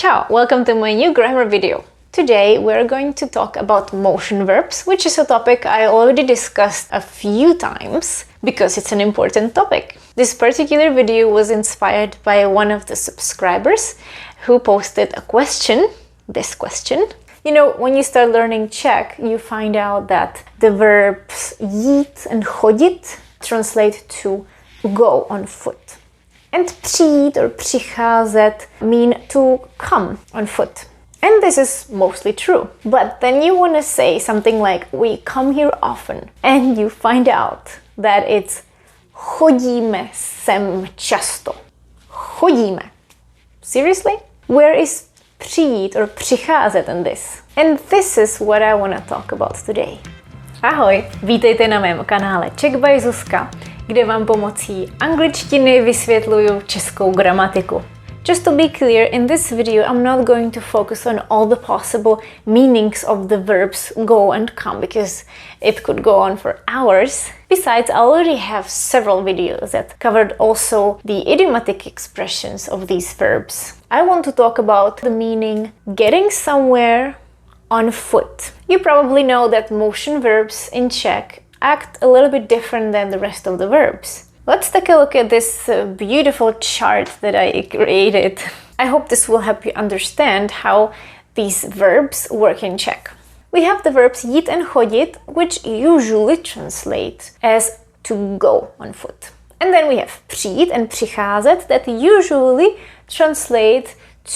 Ciao! Welcome to my new grammar video. Today we're going to talk about motion verbs, which is a topic I already discussed a few times because it's an important topic. This particular video was inspired by one of the subscribers who posted a question, this question. You know, when you start learning Czech, you find out that the verbs jít and chodit translate to go on foot. And přijít or přicházet mean to come on foot. And this is mostly true. But then you want to say something like, we come here often. And you find out that it's chodíme sem často. Chodíme. Seriously? Where is přijít or přicházet in this? And this is what I want to talk about today. Ahoj, vítejte na mém kanále Czech by Zuzka, kde vám pomocí angličtiny vysvětluju českou gramatiku. Just to be clear, in this video I'm not going to focus on all the possible meanings of the verbs go and come because it could go on for hours. Besides, I already have several videos that covered also the idiomatic expressions of these verbs. I want to talk about the meaning getting somewhere on foot. You probably know that motion verbs in Czech act a little bit different than the rest of the verbs. Let's take a look at this beautiful chart that I created. I hope this will help you understand how these verbs work in Czech. We have the verbs jít and chodit, which usually translate as to go on foot. And then we have přijít and přicházet that usually translate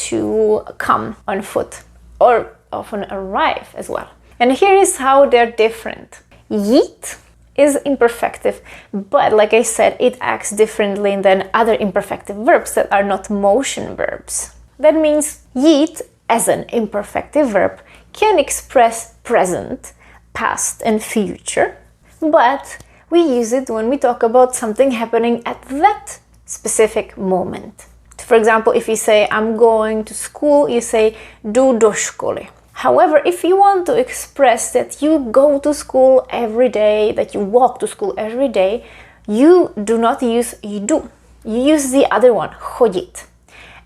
to come on foot or often arrive as well. And here is how they're different. Jít is imperfective, but like I said, it acts differently than other imperfective verbs that are not motion verbs. That means jít as an imperfective verb can express present, past and future, but we use it when we talk about something happening at that specific moment. For example, if you say I'm going to school, you say jdu do školy. However, if you want to express that you go to school every day, that you walk to school every day, you do not use jdu. You use the other one, chodit.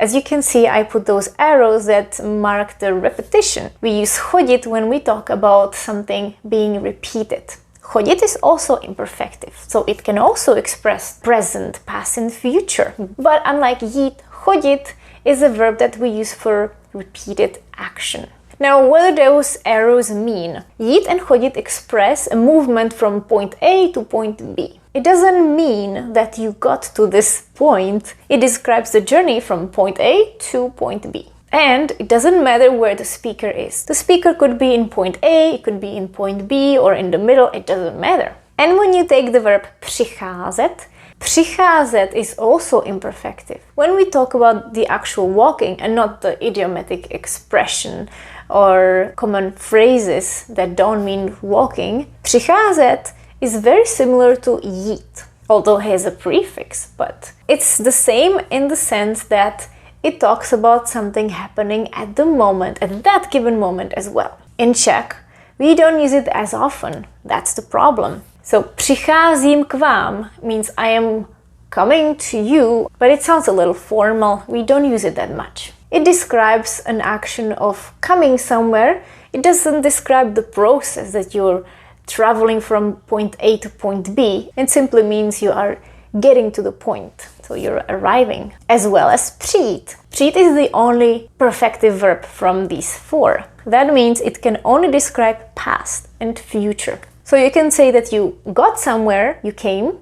As you can see, I put those arrows that mark the repetition. We use chodit when we talk about something being repeated. Chodit is also imperfective, so it can also express present, past and future. But unlike jít, chodit is a verb that we use for repeated action. Now, what do those arrows mean? Jít and chodit express a movement from point A to point B. It doesn't mean that you got to this point. It describes the journey from point A to point B. And it doesn't matter where the speaker is. The speaker could be in point A, it could be in point B, or in the middle, it doesn't matter. And when you take the verb přicházet, přicházet is also imperfective. When we talk about the actual walking and not the idiomatic expression or common phrases that don't mean walking, přicházet is very similar to jít, although it has a prefix, but it's the same in the sense that it talks about something happening at the moment, at that given moment as well. In Czech, we don't use it as often. That's the problem. So přicházím k vám means I am coming to you, but it sounds a little formal. We don't use it that much. It describes an action of coming somewhere. It doesn't describe the process that you're traveling from point A to point B. It simply means you are getting to the point. So you're arriving. As well as přijít. Přijít is the only perfective verb from these four. That means it can only describe past and future. So you can say that you got somewhere, you came,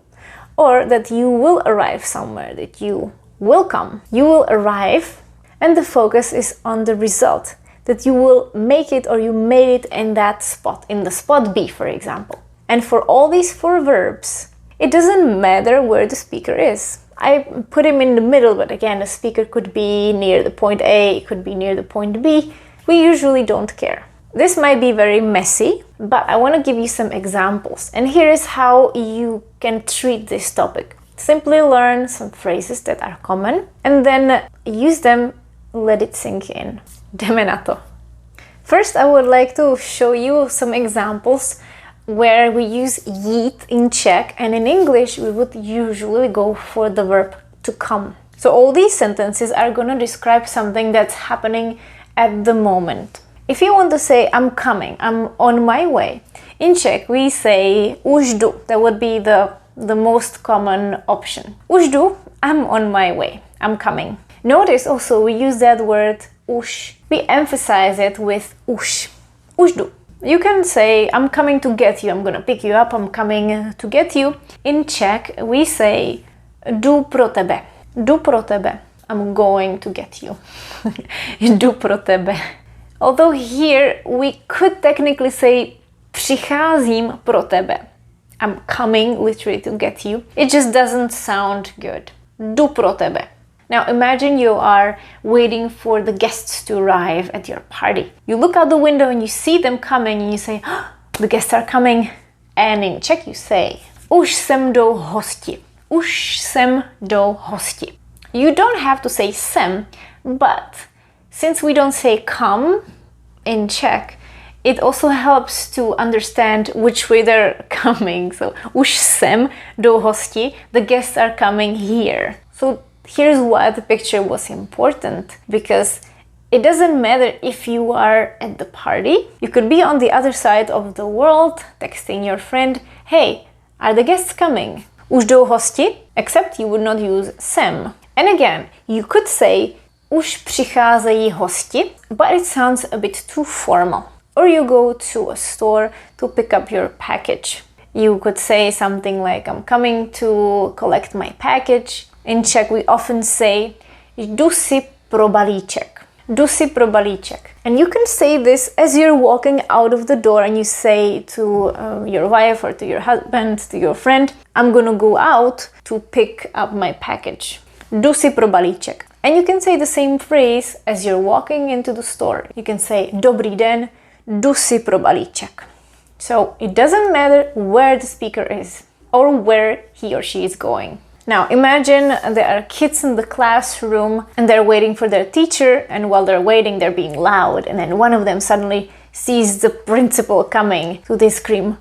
or that you will arrive somewhere, that you will come. You will arrive, and the focus is on the result, that you will make it or you made it in that spot, in the spot B, for example. And for all these four verbs, it doesn't matter where the speaker is. I put him in the middle, but again, the speaker could be near the point A, it could be near the point B. We usually don't care. This might be very messy, but I want to give you some examples. And here is how you can treat this topic. Simply learn some phrases that are common and then use them, let it sink in. Jdeme na to. First, I would like to show you some examples where we use jít in Czech, and in English we would usually go for the verb to come. So all these sentences are gonna describe something that's happening at the moment. If you want to say I'm coming, I'm on my way, in Czech we say už jdu. That would be the most common option. Už jdu, I'm on my way, I'm coming. Notice also we use that word už. We emphasize it with už. Už jdu. You can say I'm coming to get you, I'm gonna pick you up, I'm coming to get you. In Czech we say jdu pro tebe. Jdu pro tebe. I'm going to get you. Jdu pro tebe. Although here we could technically say přicházím pro tebe. I'm coming literally to get you. It just doesn't sound good. Jdu pro tebe. Now imagine you are waiting for the guests to arrive at your party. You look out the window and you see them coming and you say, oh, the guests are coming. And in Czech you say, už sem jdou hosti. Už sem jdou hosti. You don't have to say sem, but since we don't say come in Czech, it also helps to understand which way they're coming. So, už sem jdou hosti, the guests are coming here. So, here's why the picture was important, because it doesn't matter if you are at the party. You could be on the other side of the world, texting your friend, hey, are the guests coming? Už jdou hosti? Except you would not use sem. And again, you could say už přicházejí hosti, but it sounds a bit too formal. Or you go to a store to pick up your package. You could say something like, I'm coming to collect my package. In Czech we often say, jdu si pro balíček. Jdu si pro balíček. And you can say this as you're walking out of the door and you say to your wife or to your husband, to your friend, I'm gonna go out to pick up my package. Jdu si pro balíček. And you can say the same phrase as you're walking into the store. You can say, dobrý den, jdu si pro balíček. So it doesn't matter where the speaker is or where he or she is going. Now imagine there are kids in the classroom and they're waiting for their teacher, and while they're waiting they're being loud, and then one of them suddenly sees the principal coming, so they scream,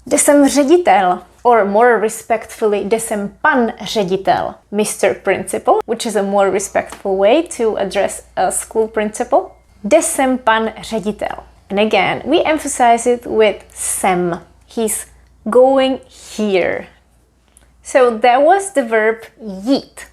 jde sem ředitel, or more respectfully, jde sem pan ředitel, Mr. Principal, which is a more respectful way to address a school principal. Jde sem pan ředitel. And again, we emphasize it with sem. He's going here. So that was the verb jít.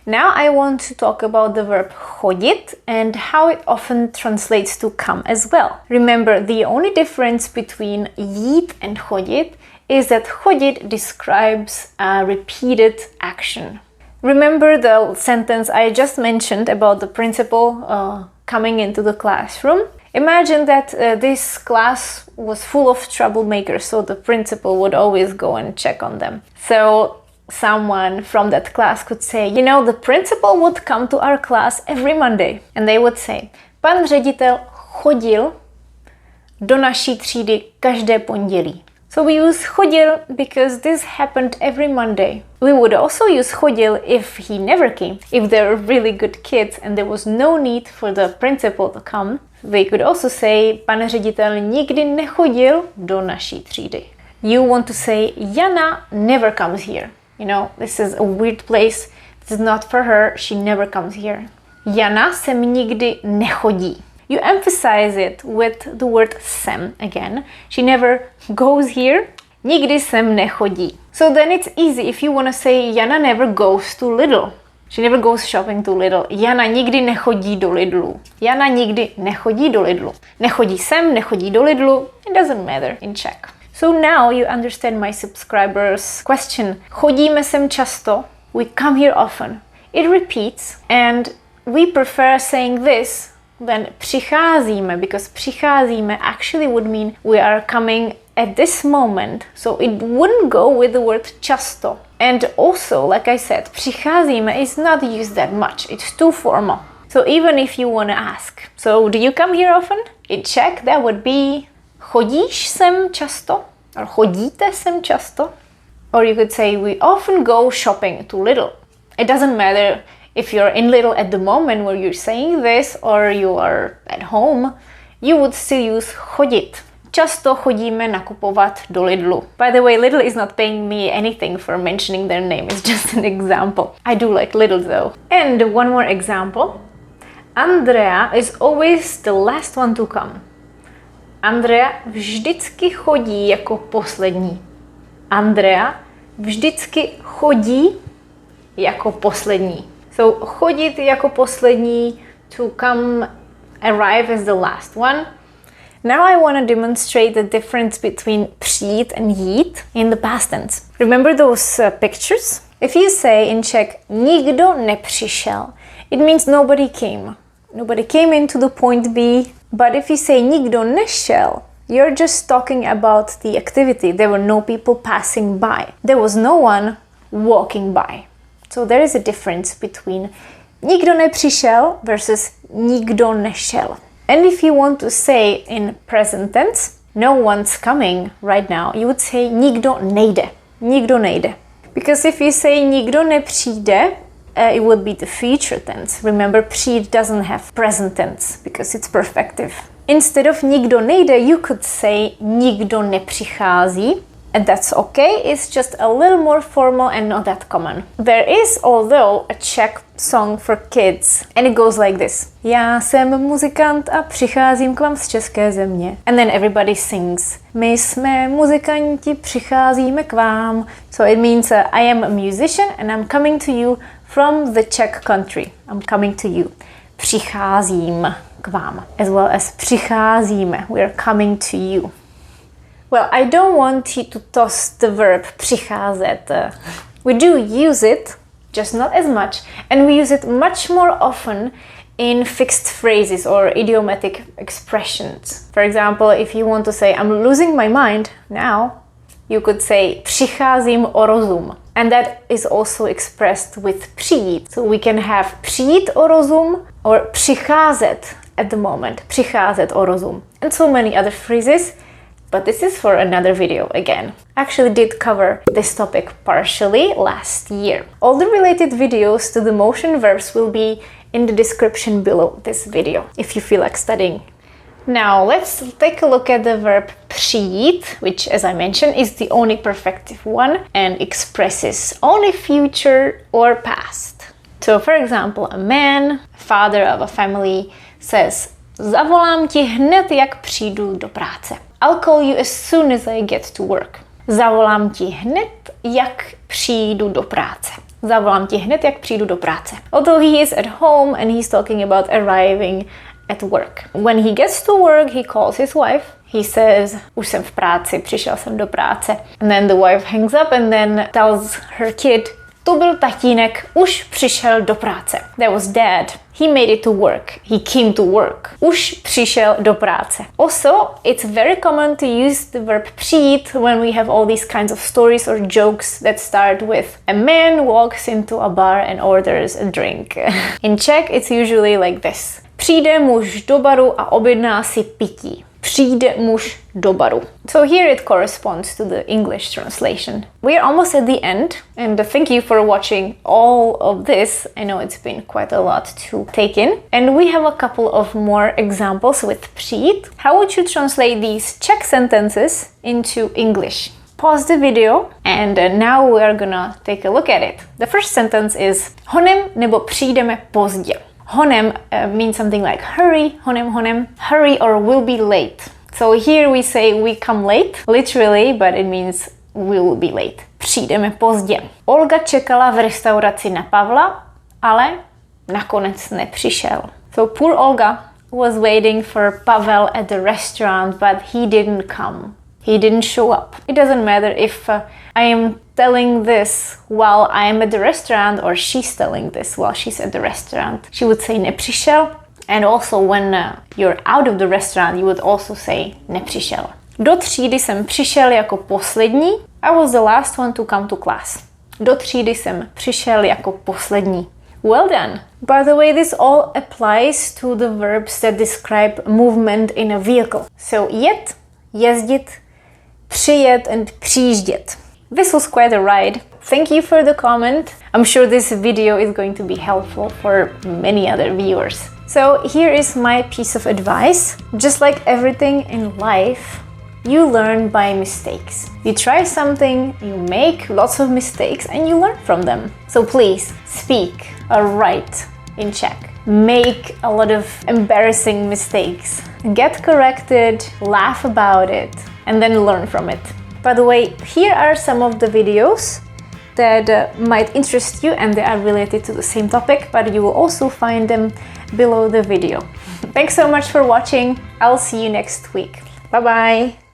Now I want to talk about the verb CHODIT and how it often translates to come as well. Remember, the only difference between jít and CHODIT is that CHODIT describes a repeated action. Remember the sentence I just mentioned about the principal coming into the classroom? Imagine that this class was full of troublemakers, so the principal would always go and check on them. So someone from that class could say, you know, the principal would come to our class every Monday. And they would say, pan ředitel chodil do naší třídy každé pondělí. So we use chodil because this happened every Monday. We would also use chodil if he never came. If they were really good kids and there was no need for the principal to come, we could also say, pan ředitel nikdy nechodil do naší třídy. You want to say, Jana never comes here. You know, this is a weird place. This is not for her. She never comes here. Jana sem nikdy nechodí. You emphasize it with the word sem again. She never goes here. Nikdy sem nechodí. So then it's easy if you want to say Jana never goes to Lidl. She never goes shopping to Lidl. Jana nikdy nechodí do Lidlu. Jana nikdy nechodí do Lidlu. Nechodí sem, nechodí do Lidlu. It doesn't matter in Czech. So now you understand my subscribers' question. Chodíme sem často. We come here often. It repeats, and we prefer saying this than přicházíme, because přicházíme actually would mean we are coming at this moment, so it wouldn't go with the word často. And also, like I said, přicházíme is not used that much, it's too formal. So even if you want to ask, so do you come here often? In Czech that would be chodíš sem často? Or chodíte sem často? Or you could say we often go shopping to Lidl. It doesn't matter if you're in Lidl at the moment where you're saying this or you are at home, you would still use chodit. Často chodíme nakupovat do Lidlu. By the way, Lidl is not paying me anything for mentioning their name. It's just an example. I do like Lidl though. And one more example. Andrea is always the last one to come. Andrea vždycky chodí jako poslední. Andrea vždycky chodí jako poslední. So chodit jako poslední, to come, arrive as the last one. Now I want to demonstrate the difference between přijít and jít in the past tense. Remember those pictures? If you say in Czech nikdo nepřišel, it means nobody came. Nobody came into the point B. But if you say nikdo nešel, you're just talking about the activity. There were no people passing by. There was no one walking by. So there is a difference between nikdo nepřišel versus nikdo nešel. And if you want to say in present tense, no one's coming right now, you would say nikdo nejde. Nikdo nejde. Because if you say nikdo nepřijde, it would be the future tense. Remember, přijít doesn't have present tense because it's perfective. Instead of nikdo nejde, you could say nikdo nepřichází. And that's okay, it's just a little more formal and not that common. There is, although, a Czech song for kids. And it goes like this. Já jsem muzikant a přicházím k vám z české země. And then everybody sings. My jsme muzikanti, přicházíme k vám. So it means I am a musician and I'm coming to you from the Czech country. I'm coming to you. Přicházím k vám. As well as přicházíme. We are coming to you. Well, I don't want you to toss the verb přicházet. We do use it, just not as much, and we use it much more often in fixed phrases or idiomatic expressions. For example, if you want to say, I'm losing my mind now, you could say přicházím o rozum. And that is also expressed with přijít. So we can have přijít o rozum or přicházet at the moment. Přicházet o rozum. And so many other phrases. But this is for another video again. I actually did cover this topic partially last year. All the related videos to the motion verbs will be in the description below this video, if you feel like studying. Now let's take a look at the verb přijít, which, as I mentioned, is the only perfective one and expresses only future or past. So for example, a man, father of a family, says, zavolám ti hned, jak přijdu do práce. I'll call you as soon as I get to work. Zavolám ti hned, jak přijdu do práce. Zavolám ti hned, jak přijdu do práce. Although he is at home and he's talking about arriving at work. When he gets to work, he calls his wife. He says, už jsem v práci, přišel jsem do práce. And then the wife hangs up and then tells her kid, to byl tatínek, už přišel do práce. That was dad. He made it to work. He came to work. Už přišel do práce. Also, it's very common to use the verb přijít when we have all these kinds of stories or jokes that start with a man walks into a bar and orders a drink. In Czech, it's usually like this. Přijde muž do baru a objedná si pití. Přijde muž do baru. So here it corresponds to the English translation. We are almost at the end, and thank you for watching all of this. I know it's been quite a lot to take in. And we have a couple of more examples with přijít. How would you translate these Czech sentences into English? Pause the video, and now we are gonna take a look at it. The first sentence is honem nebo přijdeme pozdě. Honem means something like hurry, honem, hurry or will be late. So here we say we come late, literally, but it means we will be late. Přijdeme pozdě. Olga čekala v restauraci na Pavla, ale nakonec nepřišel. So poor Olga was waiting for Pavel at the restaurant, but he didn't come. He didn't show up. It doesn't matter if I am telling this while I am at the restaurant or she's telling this while she's at the restaurant. She would say nepřišel. And also when you're out of the restaurant, you would also say nepřišel. Do třídy jsem přišel jako poslední. I was the last one to come to class. Do třídy jsem přišel jako poslední. Well done! By the way, this all applies to the verbs that describe movement in a vehicle. So jet, jezdit, přijet and přijíždět. This was quite a ride. Thank you for the comment. I'm sure this video is going to be helpful for many other viewers. So here is my piece of advice. Just like everything in life, You learn by mistakes. You try something, you make lots of mistakes, and you learn from them. So please speak or write in Czech. Make a lot of embarrassing mistakes. Get corrected, laugh about it, and then learn from it. By the way, here are some of the videos that might interest you, and they are related to the same topic, but you will also find them below the video. Thanks so much for watching. I'll see you next week. Bye bye!